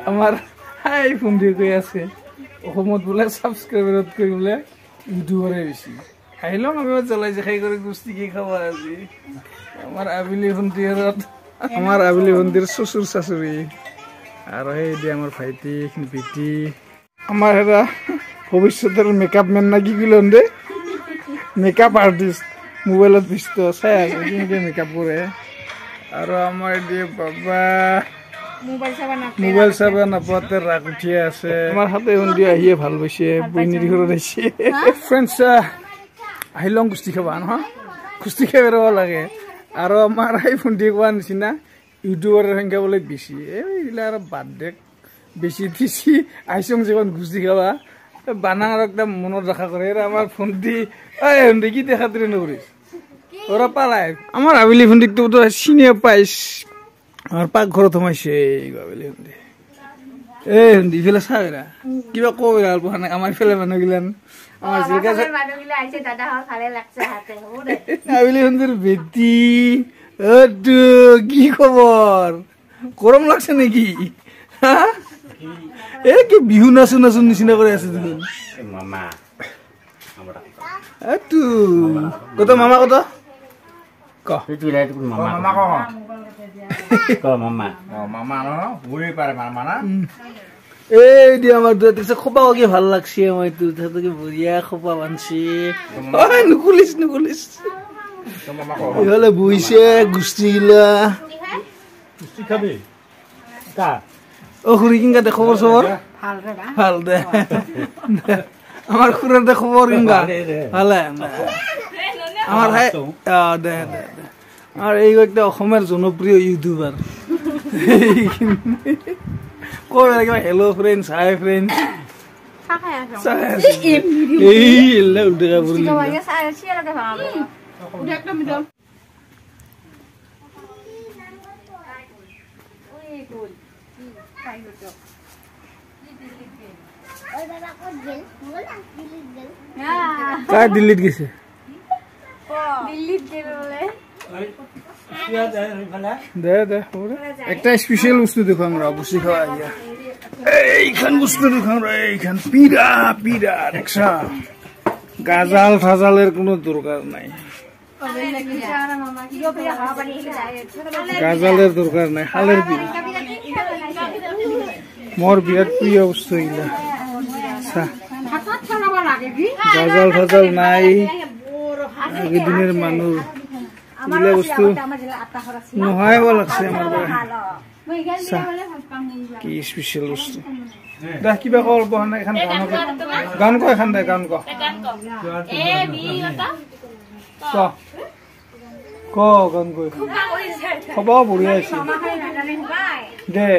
আমার হাই ফোন দিয়ে কই আছে অসমত বলে সাবস্ক্রাইবারত কই বলে ইউটিউবারে বেশি খাইলাম আমি চলাইছে খাই করে গুস্তি কি খাবার আজি আমার আবিলি ফোনটিরত আমার আবিলি ফোনটির শ্বশুর শাশুড়ি আর এই দিয়ে আমার ভাইটি বিটি আমার এরা ভবিষ্যতের মেকআপ ম্যান নাকি গিলন রে মেকআপ আর্টিস্ট মোবাইলত ব্যস্ত চাই আছে কেনেকে মেকআপ করে আর আমার দিয়ে বাবা মোবাইল চাবা নাপাতে রাগ উঠি আছে আমার হাতে এখন দিয়ে আহিয়ে ভাল পাইছে বইনির ঘৰত আহিছে ফ্ৰেণ্ডছ আহিলং কুস্তি খাবা নহয় কুস্তি খাই বেৰব লাগে আৰ আমাৰ এই ফোনটি কোৱা নিচিনা ইউটিউবারের সংখ্যা বলে বেশি এইগুলা আর বাদ দেখ বেশি দিছি আইসং যখন কুস্তি খাবা বানা আর একদম মনত রাখা করে আমার ফোনটি কি দেখা দিলে নকরিস ওরা পালায় আমার আবিলি ফোনটি তো চিনিয়ে পাইস আমার পাকঘৰত সোমাইছে আবিলি ফোনটি এই ফোনটি ইফালে চাবিরা কিবা কবিরা অল্প আমার ইফালে মানুহ গিলান আমার আবিলি ফোনটির বেটি কি খবর গরম লাগছে নাকি এ কি বিহু নাচুন নাচুন নিচিনা করে আছে দেখুন কত মামা কত এই দি আমার খোপা কি ভাল লাগছে আমার তোকে বঢ়িয়া খোপা বানছি নুকুলিস নুকুলিস এখানে বইছে গুষ্টি গিলা গুষ্টি খাবি ও খুড়ি কিংগা দে খবর সবর ভাল দে আমার খুড়ার দে খবর কিংগা ভালে আমার ভাই দে দে আর এই একটা অসমের জনপ্রিয় ইউটিউবার কই কিবা হেলো ফ্রেন্ডস হাই ফ্রেন্ডস এই এলে উল্টে কাপড় কার দিল্লিত গেছে দে দে একটা স্পেশাল বস্তু দেখো আমরা বসে খাওয়া গিয়া এইখান বস্তু দেখো আমরা এইখান পিড়া পিড়া দেখছা গাজাল ফাজালের কোনো দরকার নাই গাজালের দরকার নাই হালের পিড়া মোর বিরাট প্রিয় বস্তু এগুলা গাজাল ফাজাল নাই আগের দিনের মানুষ এগুলা বস্তু নোহাই লাগছে আমার কি স্পেশাল বস্তু দা কিবা কল বহনা এখন গান কয় এখন দে গান ক গান কয় খবৰ বঢ়িয়া আছে দে